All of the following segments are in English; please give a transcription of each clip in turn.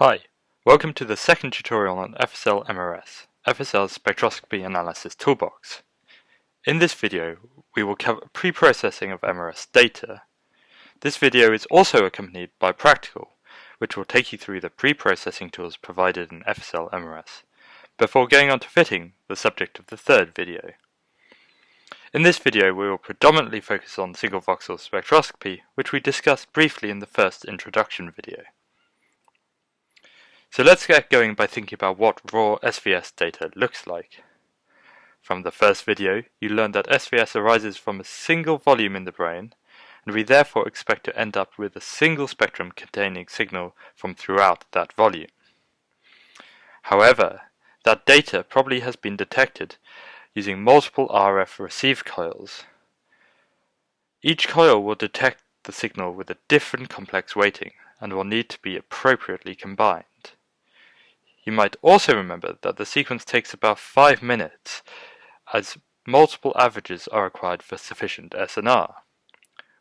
Hi, welcome to the second tutorial on FSL MRS, FSL's Spectroscopy Analysis Toolbox. In this video, we will cover pre-processing of MRS data. This video is also accompanied by practical, which will take you through the pre-processing tools provided in FSL MRS, before going on to fitting, the subject of the third video. In this video, we will predominantly focus on single voxel spectroscopy, which we discussed briefly in the first introduction video. So let's get going by thinking about what raw SVS data looks like. From the first video, you learned that SVS arises from a single volume in the brain, and we therefore expect to end up with a single spectrum containing signal from throughout that volume. However, that data probably has been detected using multiple RF receive coils. Each coil will detect the signal with a different complex weighting and will need to be appropriately combined. You might also remember that the sequence takes about 5 minutes, as multiple averages are required for sufficient SNR.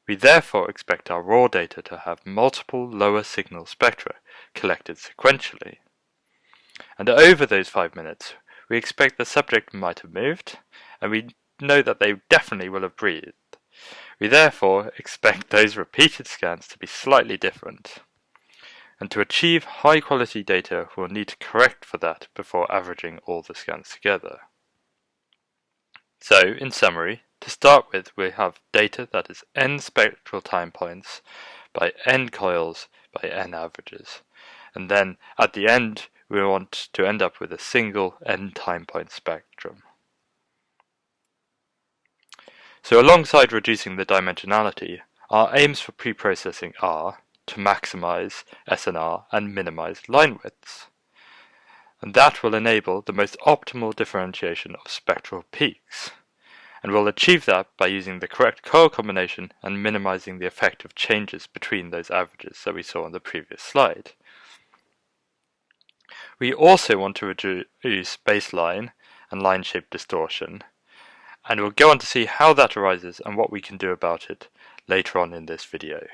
We therefore expect our raw data to have multiple lower signal spectra collected sequentially. And over those 5 minutes, we expect the subject might have moved, and we know that they definitely will have breathed. We therefore expect those repeated scans to be slightly different. And to achieve high quality data, we'll need to correct for that before averaging all the scans together. So, in summary, to start with, we have data that is n spectral time points by n coils by n averages. And then, at the end, we want to end up with a single n time point spectrum. So alongside reducing the dimensionality, our aims for pre-processing are to maximize SNR and minimize line widths. And that will enable the most optimal differentiation of spectral peaks. And we'll achieve that by using the correct coil combination and minimizing the effect of changes between those averages that we saw on the previous slide. We also want to reduce baseline and line shape distortion, and we'll go on to see how that arises and what we can do about it later on in this video.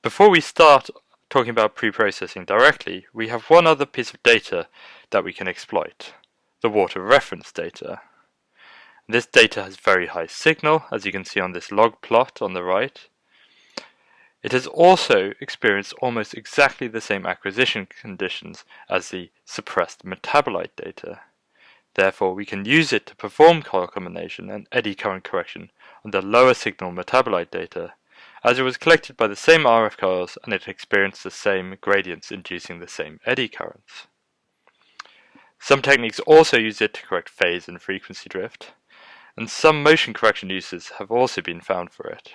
Before we start talking about pre-processing directly, we have one other piece of data that we can exploit, the water reference data. This data has very high signal, as you can see on this log plot on the right. It has also experienced almost exactly the same acquisition conditions as the suppressed metabolite data. Therefore, we can use it to perform coil combination and eddy current correction on the lower signal metabolite data, as it was collected by the same RF coils and it experienced the same gradients inducing the same eddy currents. Some techniques also use it to correct phase and frequency drift, and some motion correction uses have also been found for it.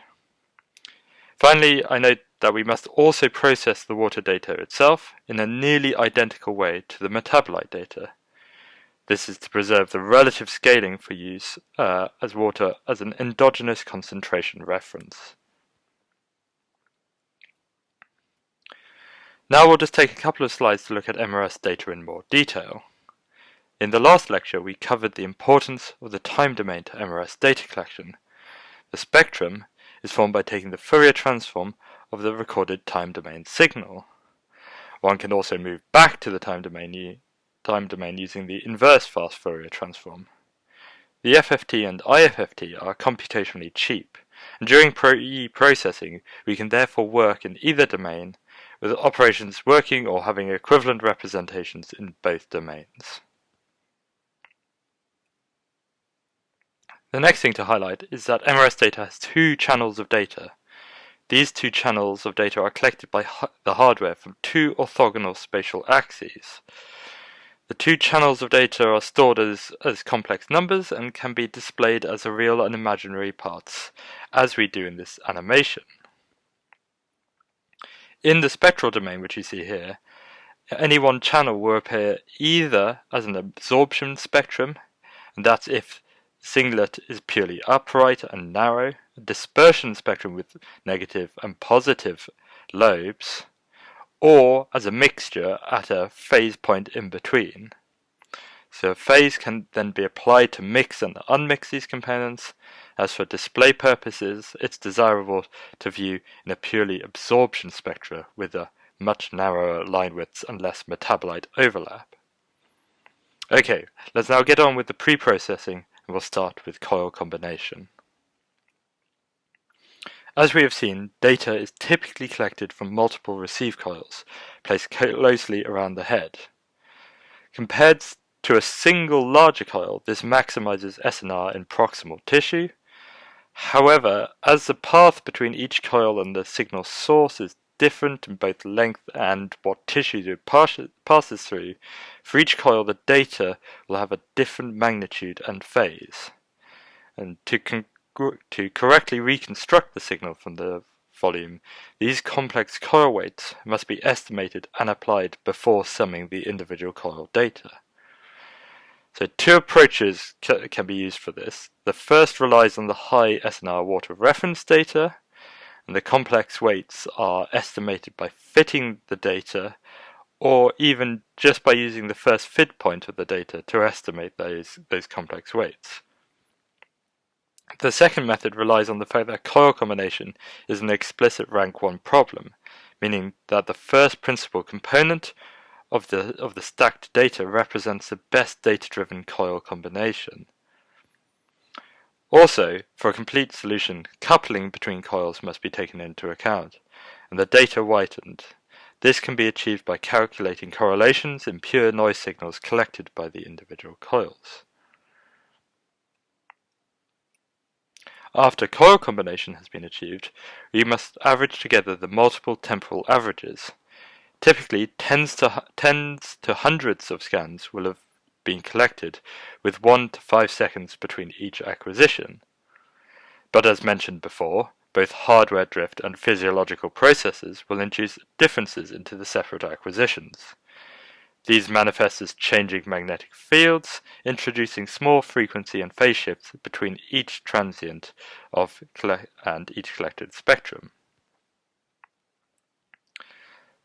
Finally, I note that we must also process the water data itself in a nearly identical way to the metabolite data. This is to preserve the relative scaling for use as water as an endogenous concentration reference. Now we'll just take a couple of slides to look at MRS data in more detail. In the last lecture, we covered the importance of the time domain to MRS data collection. The spectrum is formed by taking the Fourier transform of the recorded time domain signal. One can also move back to the time domain using the inverse fast Fourier transform. The FFT and IFFT are computationally cheap, and during pre-processing we can therefore work in either domain, with operations working or having equivalent representations in both domains. The next thing to highlight is that MRS data has two channels of data. These two channels of data are collected by the hardware from two orthogonal spatial axes. The two channels of data are stored as complex numbers and can be displayed as real and imaginary parts, as we do in this animation. In the spectral domain, which you see here, any one channel will appear either as an absorption spectrum, and that's if singlet is purely upright and narrow, a dispersion spectrum with negative and positive lobes, or as a mixture at a phase point in between. So a phase can then be applied to mix and unmix these components. As for display purposes, it's desirable to view in a purely absorption spectra with a much narrower line widths and less metabolite overlap. Okay, let's now get on with the pre-processing, and we'll start with coil combination. As we have seen, data is typically collected from multiple receive coils, placed closely around the head. Compared to a single larger coil, this maximizes SNR in proximal tissue. However, as the path between each coil and the signal source is different in both length and what tissue it passes through, for each coil the data will have a different magnitude and phase. And to correctly reconstruct the signal from the volume, these complex coil weights must be estimated and applied before summing the individual coil data. So two approaches can be used for this. The first relies on the high SNR water reference data, and the complex weights are estimated by fitting the data, or even just by using the first fit point of the data to estimate those complex weights. The second method relies on the fact that coil combination is an explicit rank 1 problem, meaning that the first principal component of the stacked data represents the best data-driven coil combination. Also, for a complete solution, coupling between coils must be taken into account, and the data whitened. This can be achieved by calculating correlations in pure noise signals collected by the individual coils. After coil combination has been achieved, we must average together the multiple temporal averages. Typically, tens to hundreds of scans will have been collected, with 1 to 5 seconds between each acquisition. But as mentioned before, both hardware drift and physiological processes will induce differences into the separate acquisitions. These manifest as changing magnetic fields, introducing small frequency and phase shifts between each transient and each collected spectrum.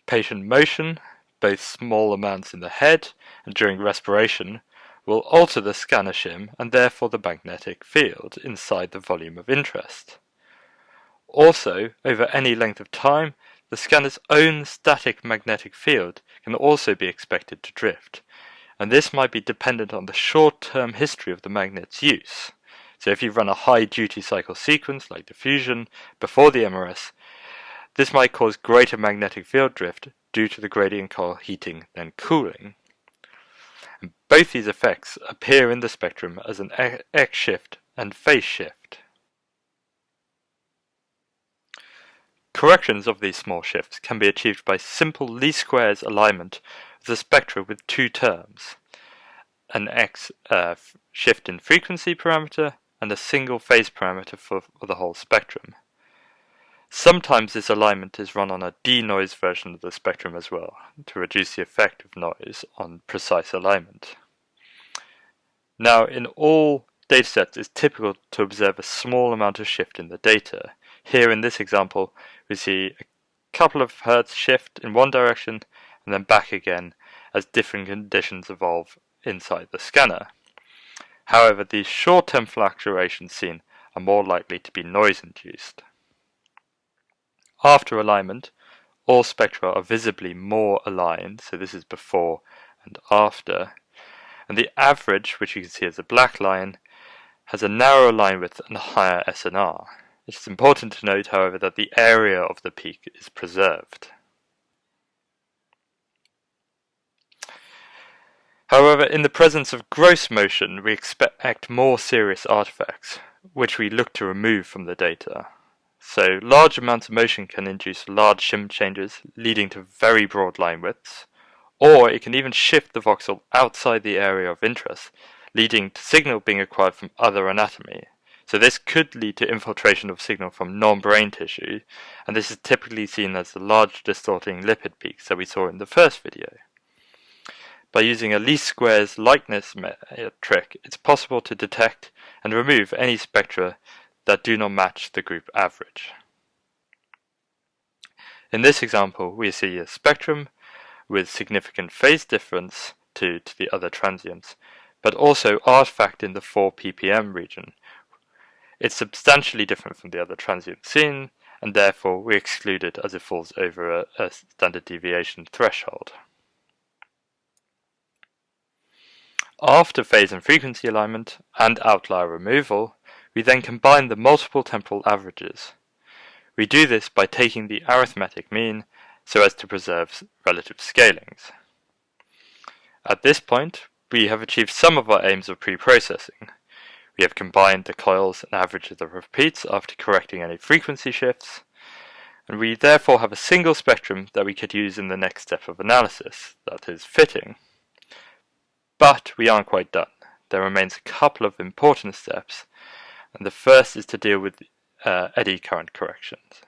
Patient motion, both small amounts in the head and during respiration, will alter the scanner shim and therefore the magnetic field inside the volume of interest. Also, over any length of time, the scanner's own static magnetic field can also be expected to drift, and this might be dependent on the short-term history of the magnet's use. So if you run a high duty cycle sequence like diffusion before the MRS, this might cause greater magnetic field drift due to the gradient coil heating then cooling. And both these effects appear in the spectrum as an X shift and phase shift. Corrections of these small shifts can be achieved by simple least squares alignment of the spectra with two terms, an X shift in frequency parameter and a single phase parameter for the whole spectrum. Sometimes this alignment is run on a denoise version of the spectrum as well, to reduce the effect of noise on precise alignment. Now, in all datasets, it's typical to observe a small amount of shift in the data. Here in this example, we see a couple of hertz shift in one direction and then back again as different conditions evolve inside the scanner. However, these short-term fluctuations seen are more likely to be noise-induced. After alignment, all spectra are visibly more aligned, so this is before and after, and the average, which you can see as a black line, has a narrower line width and a higher SNR. It is important to note, however, that the area of the peak is preserved. However, in the presence of gross motion, we expect more serious artifacts, which we look to remove from the data. So large amounts of motion can induce large shim changes, leading to very broad line widths, or it can even shift the voxel outside the area of interest, leading to signal being acquired from other anatomy. So this could lead to infiltration of signal from non-brain tissue, and this is typically seen as the large distorting lipid peaks that we saw in the first video. By using a least squares likeness trick, it's possible to detect and remove any spectra that do not match the group average. In this example, we see a spectrum with significant phase difference to the other transients, but also artifact in the 4 ppm region. It's substantially different from the other transients seen, and therefore we exclude it as it falls over a standard deviation threshold. After phase and frequency alignment and outlier removal, we then combine the multiple temporal averages. We do this by taking the arithmetic mean so as to preserve relative scalings. At this point, we have achieved some of our aims of pre-processing. We have combined the coils and averages of repeats after correcting any frequency shifts, and we therefore have a single spectrum that we could use in the next step of analysis, that is fitting. But we aren't quite done. There remains a couple of important steps, and the first is to deal with eddy current corrections.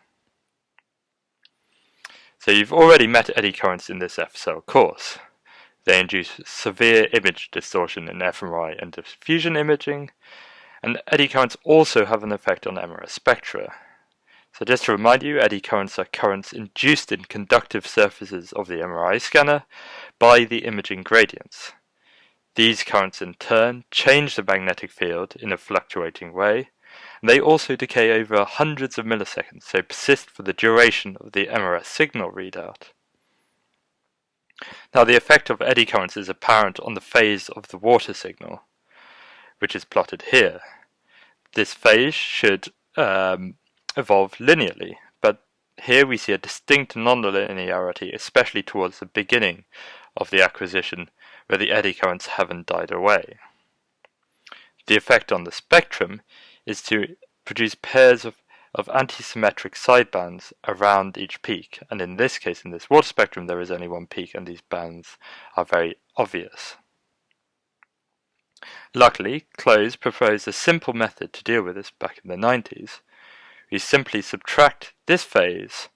So you've already met eddy currents in this FSL course. They induce severe image distortion in fMRI and diffusion imaging, and eddy currents also have an effect on MRS spectra. So just to remind you, eddy currents are currents induced in conductive surfaces of the MRI scanner by the imaging gradients. These currents in turn change the magnetic field in a fluctuating way, and they also decay over hundreds of milliseconds, so persist for the duration of the MRS signal readout. Now the effect of eddy currents is apparent on the phase of the water signal, which is plotted here. This phase should evolve linearly, but here we see a distinct non-linearity, especially towards the beginning of the acquisition, where the eddy currents haven't died away. The effect on the spectrum is to produce pairs of antisymmetric sidebands around each peak, and in this case, in this water spectrum, there is only one peak and these bands are very obvious. Luckily, Close proposed a simple method to deal with this back in the 90s. We simply subtract this phase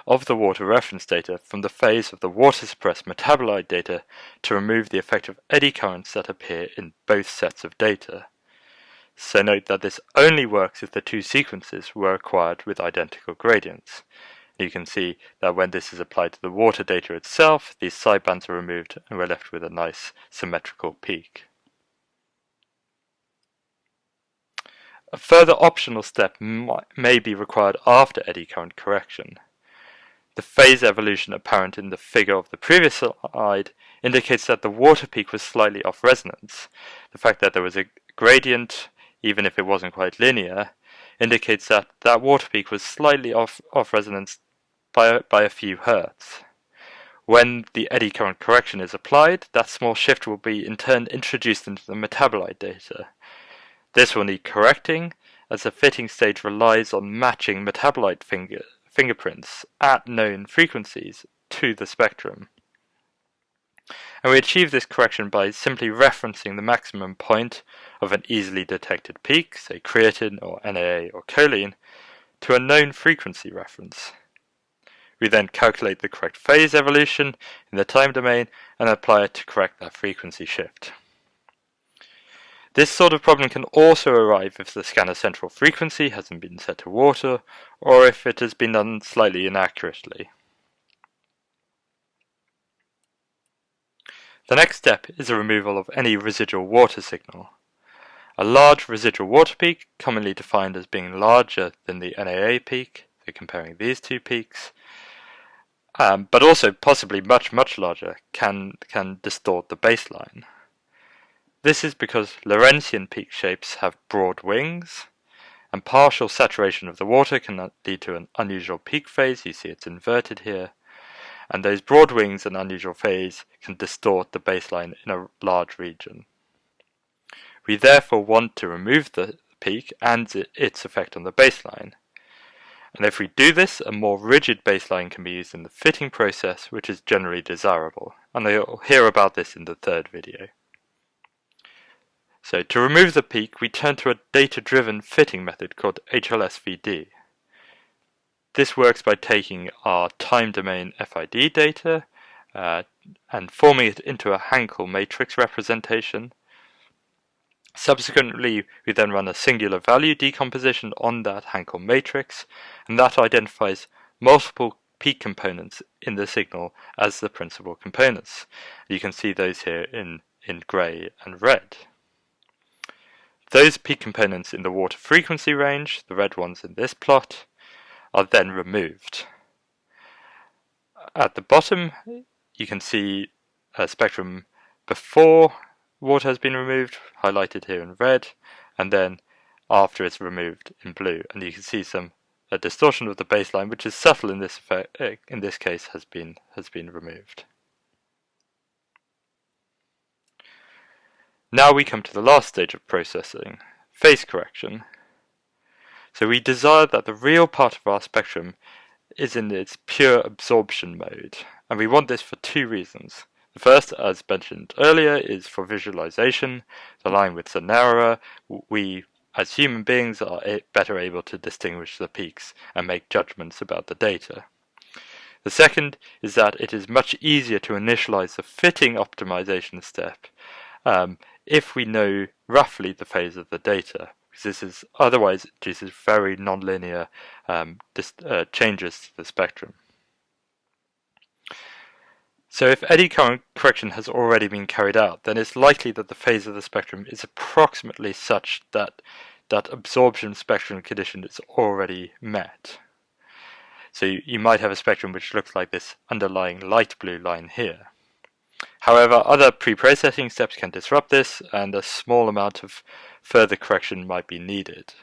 of the water reference data from the phase of the water-suppressed metabolite data to remove the effect of eddy currents that appear in both sets of data. So note that this only works if the two sequences were acquired with identical gradients. You can see that when this is applied to the water data itself, these sidebands are removed and we're left with a nice symmetrical peak. A further optional step may be required after eddy current correction. The phase evolution apparent in the figure of the previous slide indicates that the water peak was slightly off resonance. The fact that there was a gradient, even if it wasn't quite linear, indicates that that water peak was slightly off resonance by a few hertz. When the eddy current correction is applied, that small shift will be in turn introduced into the metabolite data. This will need correcting, as the fitting stage relies on matching metabolite fingerprints at known frequencies to the spectrum. And we achieve this correction by simply referencing the maximum point of an easily detected peak, say creatine or NAA or choline, to a known frequency reference. We then calculate the correct phase evolution in the time domain and apply it to correct that frequency shift. This sort of problem can also arise if the scanner central frequency hasn't been set to water, or if it has been done slightly inaccurately. The next step is the removal of any residual water signal. A large residual water peak, commonly defined as being larger than the NAA peak, so comparing these two peaks, but also possibly much larger, can distort the baseline. This is because Lorentzian peak shapes have broad wings, and partial saturation of the water can lead to an unusual peak phase. You see it's inverted here, and those broad wings and unusual phase can distort the baseline in a large region. We therefore want to remove the peak and its effect on the baseline. And if we do this, a more rigid baseline can be used in the fitting process, which is generally desirable, and you'll hear about this in the third video. So to remove the peak, we turn to a data-driven fitting method called HLSVD. This works by taking our time domain FID data and forming it into a Hankel matrix representation. Subsequently, we then run a singular value decomposition on that Hankel matrix, and that identifies multiple peak components in the signal as the principal components. You can see those here in grey and red. those peak components in the water frequency range, the red ones in this plot, are then removed. At the bottom, you can see a spectrum before water has been removed, highlighted here in red, and then after it's removed in blue. And you can see a distortion of the baseline, which is subtle in this effect, in this case, has been removed. Now we come to the last stage of processing, phase correction. So we desire that the real part of our spectrum is in its pure absorption mode, and we want this for two reasons. The first, as mentioned earlier, is for visualization. The line widths are narrower. We, as human beings, are better able to distinguish the peaks and make judgments about the data. The second is that it is much easier to initialize the fitting optimization step if we know roughly the phase of the data, because this is otherwise induces very nonlinear changes to the spectrum. So if eddy current correction has already been carried out, then it's likely that the phase of the spectrum is approximately such that that absorption spectrum condition is already met. So you might have a spectrum which looks like this underlying light blue line here. However, other pre-processing steps can disrupt this, and a small amount of further correction might be needed.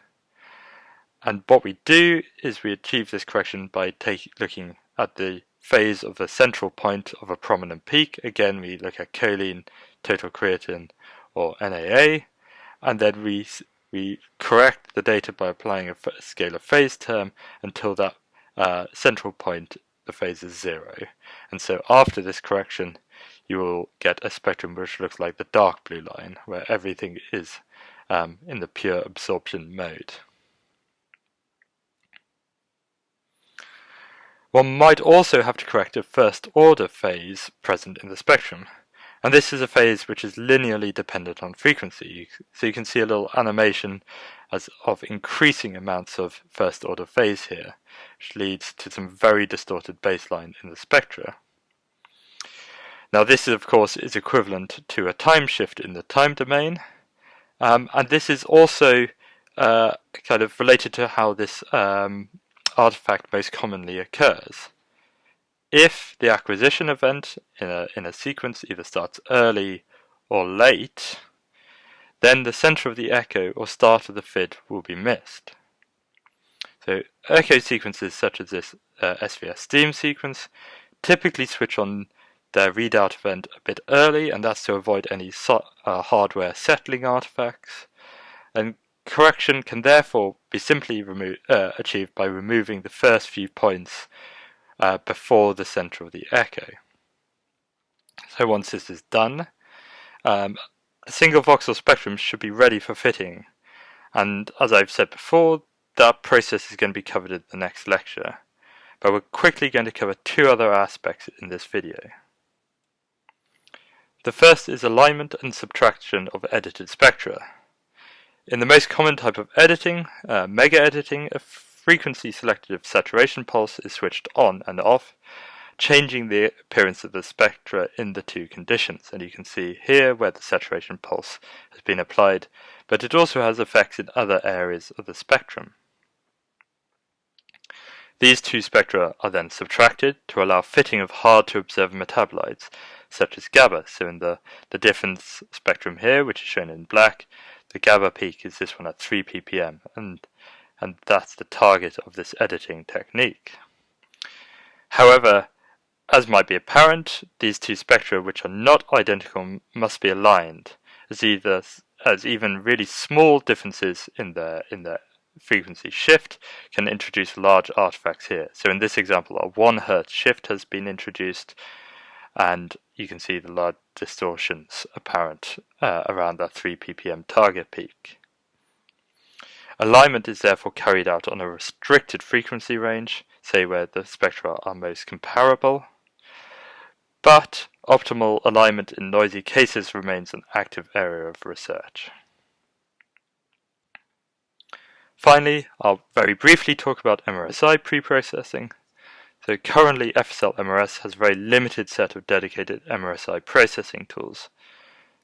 And what we do is we achieve this correction by looking at the phase of the central point of a prominent peak. Again, we look at choline, total creatine, or NAA, and then we correct the data by applying a scalar phase term until that central point, the phase is 0. And so after this correction, you will get a spectrum which looks like the dark blue line, where everything is in the pure absorption mode. One might also have to correct a first order phase present in the spectrum, and this is a phase which is linearly dependent on frequency. So you can see a little animation of increasing amounts of first order phase here, which leads to some very distorted baseline in the spectra. Now this, of course, is equivalent to a time shift in the time domain, and this is also kind of related to how this artifact most commonly occurs. If the acquisition event in a sequence either starts early or late, then the center of the echo or start of the FID will be missed. So echo sequences such as this SVS steam sequence typically switch on their readout event a bit early, and that's to avoid any hardware settling artifacts. And correction can therefore be simply achieved by removing the first few points before the center of the echo. So once this is done, a single voxel spectrum should be ready for fitting, and as I've said before, that process is going to be covered in the next lecture, but we're quickly going to cover two other aspects in this video. The first is alignment and subtraction of edited spectra. In the most common type of editing, mega editing, a frequency selective saturation pulse is switched on and off, changing the appearance of the spectra in the two conditions. And you can see here where the saturation pulse has been applied, but it also has effects in other areas of the spectrum. These two spectra are then subtracted to allow fitting of hard-to-observe metabolites, such as GABA. So in the difference spectrum here, which is shown in black, the GABA peak is this one at 3 ppm, and that's the target of this editing technique. However, as might be apparent, these two spectra, which are not identical, must be aligned, as even really small differences in their frequency shift can introduce large artifacts here. So in this example, a 1 Hz shift has been introduced, and you can see the large distortions apparent around that 3 ppm target peak. Alignment is therefore carried out on a restricted frequency range, say where the spectra are most comparable, but optimal alignment in noisy cases remains an active area of research. Finally, I'll very briefly talk about MRSI pre-processing. So currently FSL MRS has a very limited set of dedicated MRSI processing tools.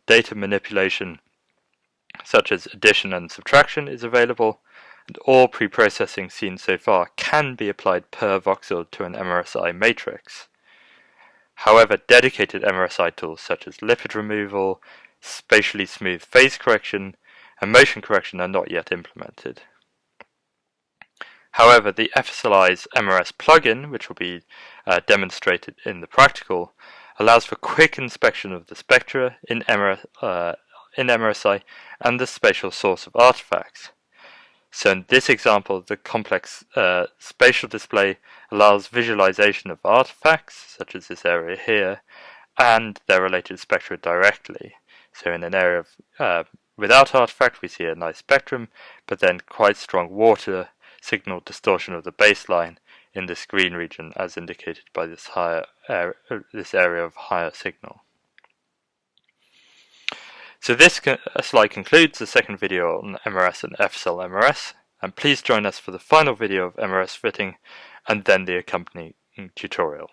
Data manipulation such as addition and subtraction, is available, and all preprocessing seen so far can be applied per voxel to an MRSI matrix. However, dedicated MRSI tools such as lipid removal, spatially smooth phase correction, and motion correction are not yet implemented. However, the FSLI's MRS plugin, which will be demonstrated in the practical, allows for quick inspection of the spectra in MRSI and the spatial source of artifacts. So in this example, the complex spatial display allows visualization of artifacts, such as this area here, and their related spectra directly. So in an area of, without artifact, we see a nice spectrum, but then quite strong water signal distortion of the baseline in this green region, as indicated by this area of higher signal. So this slide concludes the second video on MRS and FSL MRS, and please join us for the final video of MRS fitting and then the accompanying tutorial.